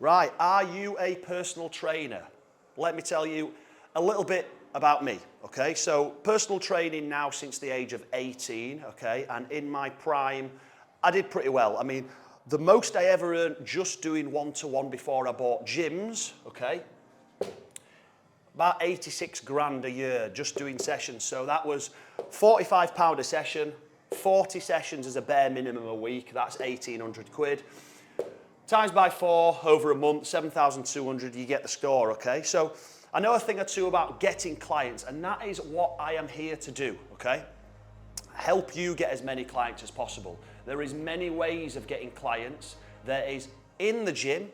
Right, are you a personal trainer? Let me tell you a little bit about me, okay? So personal training now since the age of 18, okay? And in my prime, I did pretty well. I mean, the most I ever earned just doing one-to-one before I bought gyms, okay? About 86 grand a year just doing sessions. So that was £45 a session, 40 sessions as a bare minimum a week. That's 1,800 quid. Times by 4 over a month, 7,200, you get the score, okay? So I know a thing or two about getting clients, and that is what I am here to do, okay? Help you get as many clients as possible. There is many ways of getting clients. There is in the gym,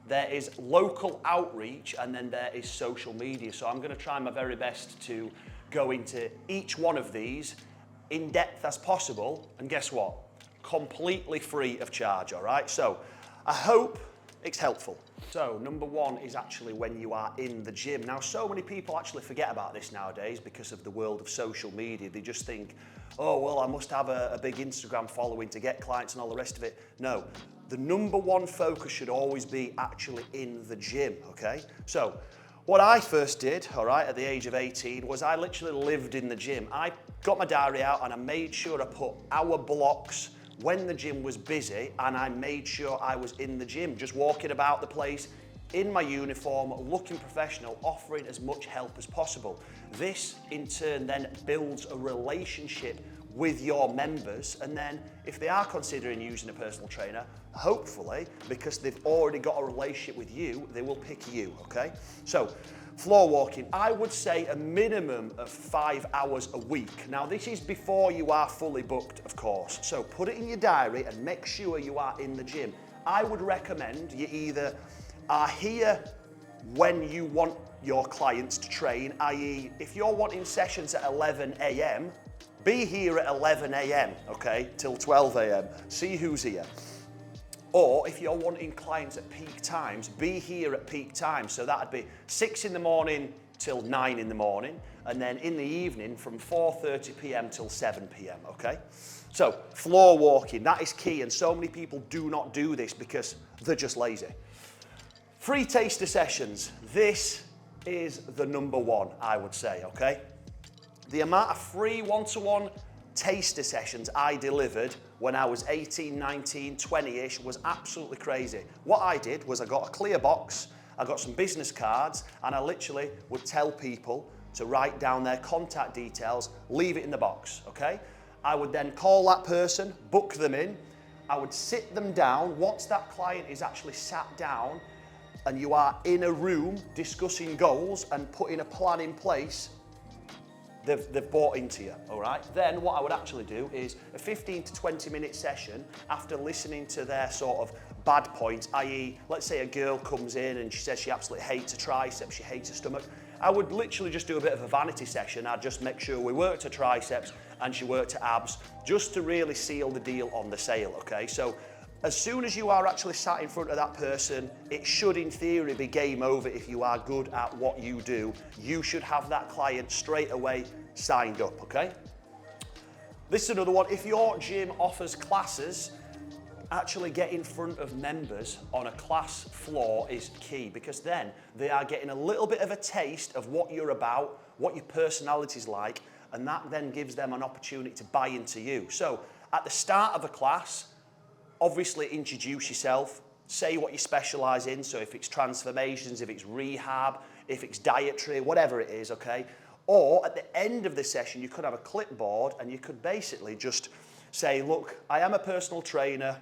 there is local outreach, and then there is social media. So I'm going to try my very best to go into each one of these in depth as possible, and guess what? Completely free of charge, all right? So I hope it's helpful. So number one is actually when you are in the gym. Now, so many people actually forget about this nowadays because of the world of social media. They just think, oh, well, I must have a big Instagram following to get clients and all the rest of it. No, the number one focus should always be actually in the gym, okay? So what I first did, all right, at the age of 18 was I literally lived in the gym. I got my diary out and I made sure I put hour blocks when the gym was busy, and I made sure I was in the gym, just walking about the place in my uniform, looking professional, offering as much help as possible. This in turn then builds a relationship with your members, and then if they are considering using a personal trainer, hopefully, because they've already got a relationship with you, they will pick you, okay? So, floor walking, I would say a minimum of 5 hours a week. Now, this is before you are fully booked, of course. So put it in your diary and make sure you are in the gym. I would recommend you either are here when you want your clients to train, i.e. if you're wanting sessions at 11 a.m, be here at 11 a.m, okay, till 12 a.m. See who's here. Or if you're wanting clients at peak times, be here at peak times. So that'd be 6 in the morning till 9 in the morning, and then in the evening from 4:30 p.m. till 7 p.m, okay? So floor walking, that is key, and so many people do not do this because they're just lazy. Free taster sessions, this is the number one, I would say, okay? The amount of free one-to-one taster sessions I delivered when I was 18, 19, 20-ish was absolutely crazy. What I did was I got a clear box, I got some business cards, and I literally would tell people to write down their contact details, leave it in the box, okay? I would then call that person, book them in, I would sit them down. Once that client is actually sat down and you are in a room discussing goals and putting a plan in place, they've bought into you, all right? Then what I would actually do is a 15 to 20 minute session after listening to their sort of bad points, i.e. let's say a girl comes in and she says she absolutely hates her triceps, she hates her stomach. I would literally just do a bit of a vanity session. I'd just make sure we worked her triceps and she worked her abs just to really seal the deal on the sale, okay? So as soon as you are actually sat in front of that person, it should in theory be game over if you are good at what you do. You should have that client straight away signed up, okay? This is another one. If your gym offers classes, actually get in front of members on a class floor is key, because then they are getting a little bit of a taste of what you're about, what your personality's like, and that then gives them an opportunity to buy into you. So at the start of a class, obviously introduce yourself, say what you specialise in, so if it's transformations, if it's rehab, if it's dietary, whatever it is, okay? Or at the end of the session, you could have a clipboard and you could basically just say, look, I am a personal trainer.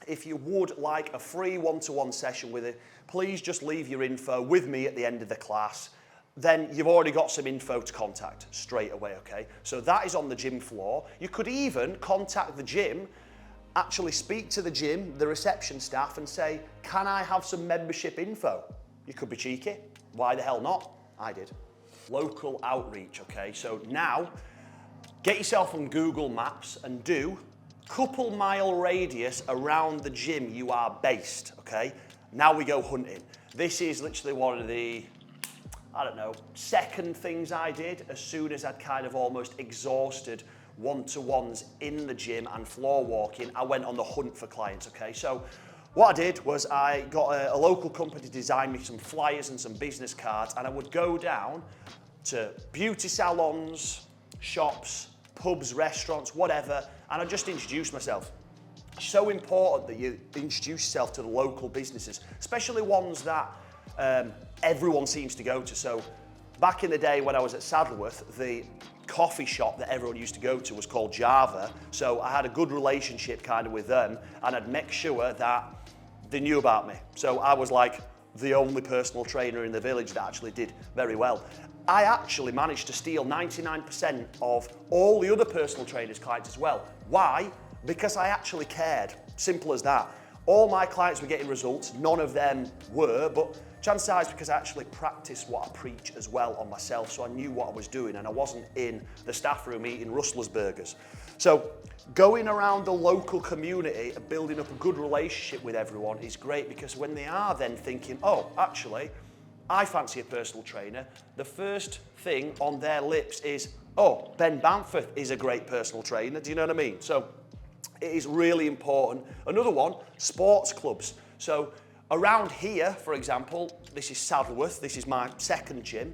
If you would like a free one-to-one session with it, please just leave your info with me at the end of the class. Then you've already got some info to contact straight away, okay? So that is on the gym floor. You could even contact the gym, actually speak to the gym, the reception staff, and say, can I have some membership info? You could be cheeky. Why the hell not? I did. Local outreach, okay? So now, get yourself on Google Maps and do couple mile radius around the gym you are based, okay? Now we go hunting. This is literally one of the, I don't know, second things I did as soon as I'd kind of almost exhausted one-to-ones in the gym and floor walking. I went on the hunt for clients, okay? So What I did was I got a local company to design me some flyers and some business cards, and I would go down to beauty salons, shops, pubs, restaurants, whatever, and I'd just introduce myself. So important that you introduce yourself to the local businesses, especially ones that everyone seems to go to. So back in the day when I was at Saddleworth, the coffee shop that everyone used to go to was called Java. So I had a good relationship kind of with them, and I'd make sure that they knew about me. So I was like the only personal trainer in the village that actually did very well. I actually managed to steal 99% of all the other personal trainers' clients as well. Why? Because I actually cared. Simple as that. All my clients were getting results, none of them were, but chances are it's because I actually practiced what I preach as well on myself, so I knew what I was doing and I wasn't in the staff room eating Rustler's burgers. So going around the local community and building up a good relationship with everyone is great, because when they are then thinking, oh, actually, I fancy a personal trainer, the first thing on their lips is, oh, Ben Bamforth is a great personal trainer. Do you know what I mean? So it is really important. Another one, sports clubs. So around here, for example, this is Saddleworth, this is my second gym.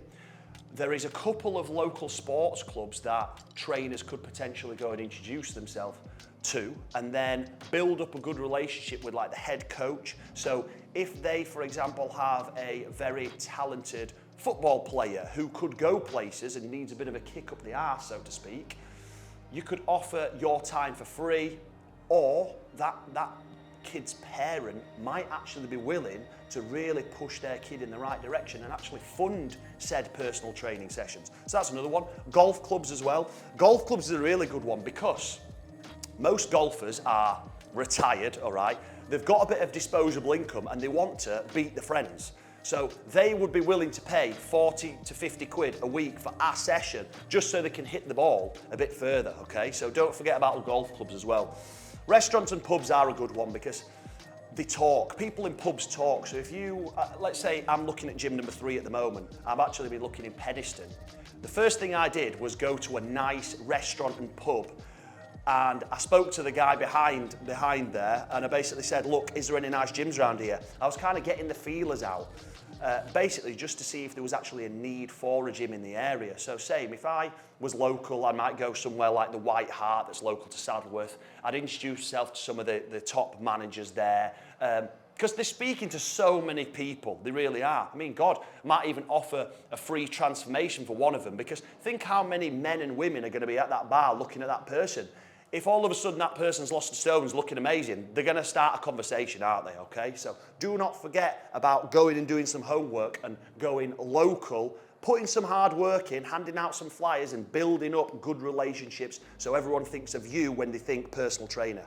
There is a couple of local sports clubs that trainers could potentially go and introduce themselves to, and then build up a good relationship with like the head coach. So if they, for example, have a very talented football player who could go places and needs a bit of a kick up the arse, so to speak, you could offer your time for free, or that kid's parent might actually be willing to really push their kid in the right direction and actually fund said personal training sessions. So that's another one. Golf clubs as well. Golf clubs is a really good one because most golfers are retired, all right? They've got a bit of disposable income and they want to beat the friends. So they would be willing to pay 40 to 50 quid a week for a session just so they can hit the ball a bit further, okay? So don't forget about the golf clubs as well. Restaurants and pubs are a good one because they talk. People in pubs talk. So if you, let's say I'm looking at gym number 3 at the moment, I've actually been looking in Peddiston. The first thing I did was go to a nice restaurant and pub, and I spoke to the guy behind there, and I basically said, look, is there any nice gyms around here? I was kind of getting the feelers out, basically just to see if there was actually a need for a gym in the area. So same, if I was local, I might go somewhere like the White Hart that's local to Saddleworth. I'd introduce myself to some of the top managers there, because they're speaking to so many people, they really are. I mean, God, might even offer a free transformation for one of them, because think how many men and women are going to be at that bar looking at that person. If all of a sudden that person's lost a stone, is looking amazing, they're going to start a conversation, aren't they, okay? So do not forget about going and doing some homework and going local, putting some hard work in, handing out some flyers and building up good relationships so everyone thinks of you when they think personal trainer.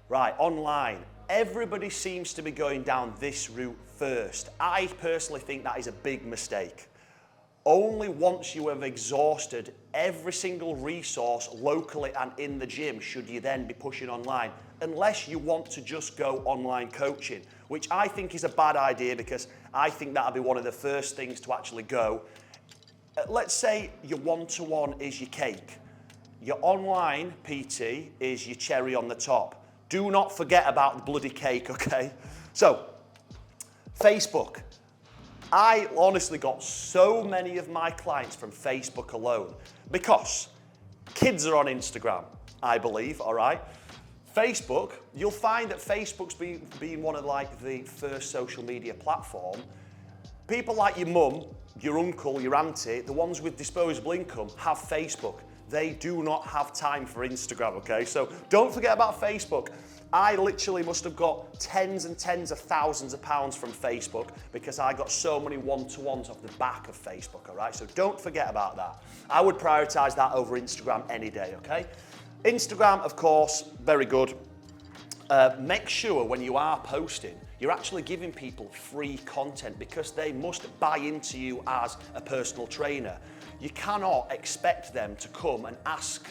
Right, online. Everybody seems to be going down this route first. I personally think that is a big mistake. Only once you have exhausted every single resource locally and in the gym should you then be pushing online, unless you want to just go online coaching, which I think is a bad idea because I think that'll be one of the first things to actually go. Let's say your one-to-one is your cake. Your online PT is your cherry on the top. Do not forget about the bloody cake, okay? So, Facebook. I honestly got so many of my clients from Facebook alone because kids are on Instagram, I believe, all right? Facebook, you'll find that Facebook's been one of like the first social media platform. People like your mum, your uncle, your auntie, the ones with disposable income have Facebook. They do not have time for Instagram, okay? So don't forget about Facebook. I literally must have got tens and tens of thousands of pounds from Facebook because I got so many one-to-ones off the back of Facebook, all right? So don't forget about that. I would prioritize that over Instagram any day, okay? Instagram, of course, very good. Make sure when you are posting, you're actually giving people free content because they must buy into you as a personal trainer. You cannot expect them to come and ask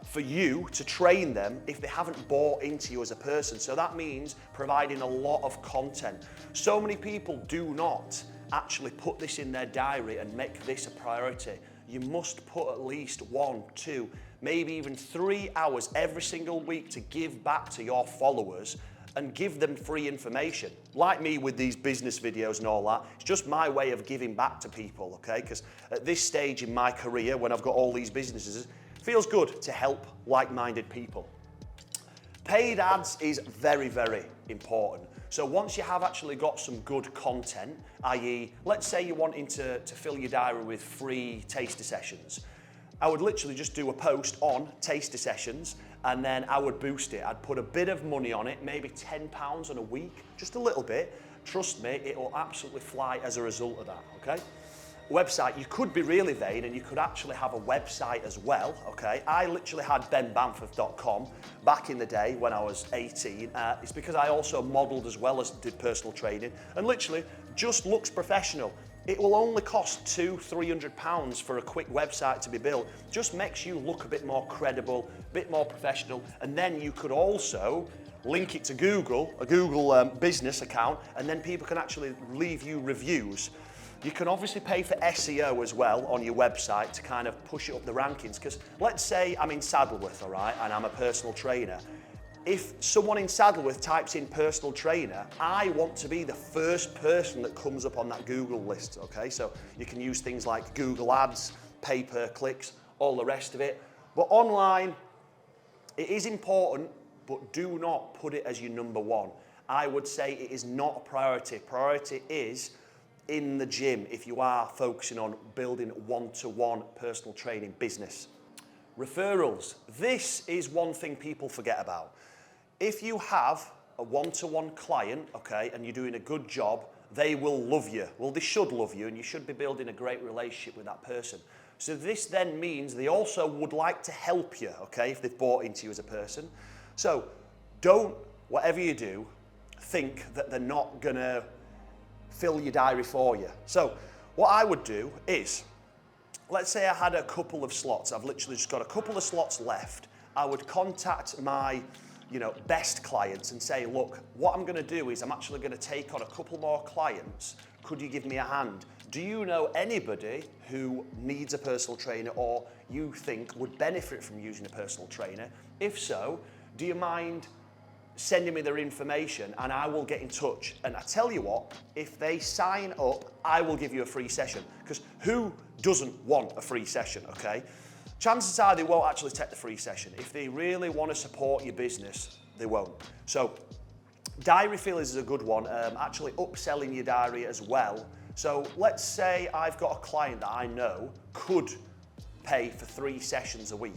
for you to train them if they haven't bought into you as a person. So that means providing a lot of content. So many people do not actually put this in their diary and make this a priority. You must put at least 1, 2, maybe even 3 hours every single week to give back to your followers and give them free information. Like me with these business videos and all that, it's just my way of giving back to people, okay? Because at this stage in my career, when I've got all these businesses, it feels good to help like-minded people. Paid ads is very, very important. So once you have actually got some good content, i.e., let's say you're wanting to fill your diary with free taster sessions, I would literally just do a post on taster sessions and then I would boost it. I'd put a bit of money on it, maybe £10 on a week, just a little bit. Trust me, it will absolutely fly as a result of that, okay? Website, you could be really vain and you could actually have a website as well, okay? I literally had benbamforth.com back in the day when I was 18. It's because I also modeled as well as did personal training and literally just looks professional. It will only cost £200–300 for a quick website to be built. Just makes you look a bit more credible, a bit more professional, and then you could also link it to Google, a Google business account, and then people can actually leave you reviews. You can obviously pay for SEO as well on your website to kind of push it up the rankings, because let's say I'm in Saddleworth, all right, and I'm a personal trainer. If someone in Saddleworth types in personal trainer, I want to be the first person that comes up on that Google list, okay? So you can use things like Google Ads, pay-per-clicks, all the rest of it. But online, it is important, but do not put it as your number one. I would say it is not a priority. Priority is in the gym if you are focusing on building one-to-one personal training business. Referrals. This is one thing people forget about. If you have a one-to-one client, okay, and you're doing a good job, they will love you. Well, they should love you, and you should be building a great relationship with that person. So this then means they also would like to help you, okay, if they've bought into you as a person. So don't, whatever you do, think that they're not gonna fill your diary for you. So what I would do is, let's say I had a couple of slots. I've literally just got a couple of slots left. I would contact my best clients and say, look, what I'm gonna do is I'm actually gonna take on a couple more clients. Could you give me a hand? Do you know anybody who needs a personal trainer or you think would benefit from using a personal trainer? If so, do you mind sending me their information and I will get in touch? And I tell you what, if they sign up, I will give you a free session, because who doesn't want a free session, okay? Chances are they won't actually take the free session. If they really want to support your business, they won't. So diary fillers is a good one, actually upselling your diary as well. So let's say I've got a client that I know could pay for 3 sessions a week,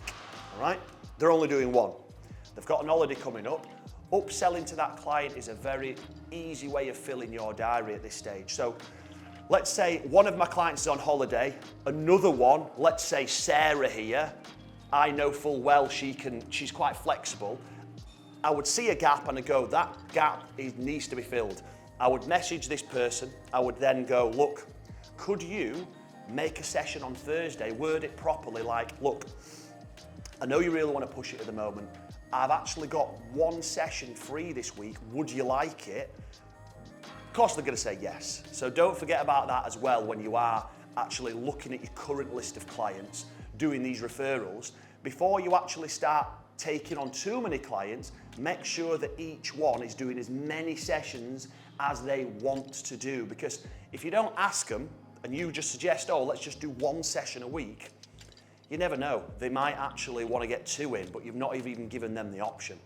all right? They're only doing 1. They've got an holiday coming up. Upselling to that client is a very easy way of filling your diary at this stage. So let's say one of my clients is on holiday, another one, let's say Sarah here, I know full well she's quite flexible. I would see a gap and I go, that gap needs to be filled. I would message this person, I would then go, look, could you make a session on Thursday, word it properly, like, look, I know you really want to push it at the moment. I've actually got 1 session free this week. Would you like it? Of course they're going to say yes. So don't forget about that as well when you are actually looking at your current list of clients, doing these referrals. Before you actually start taking on too many clients, make sure that each one is doing as many sessions as they want to do. Because if you don't ask them and you just suggest, oh, let's just do 1 session a week, you never know. They might actually want to get 2 in, but you've not even given them the option.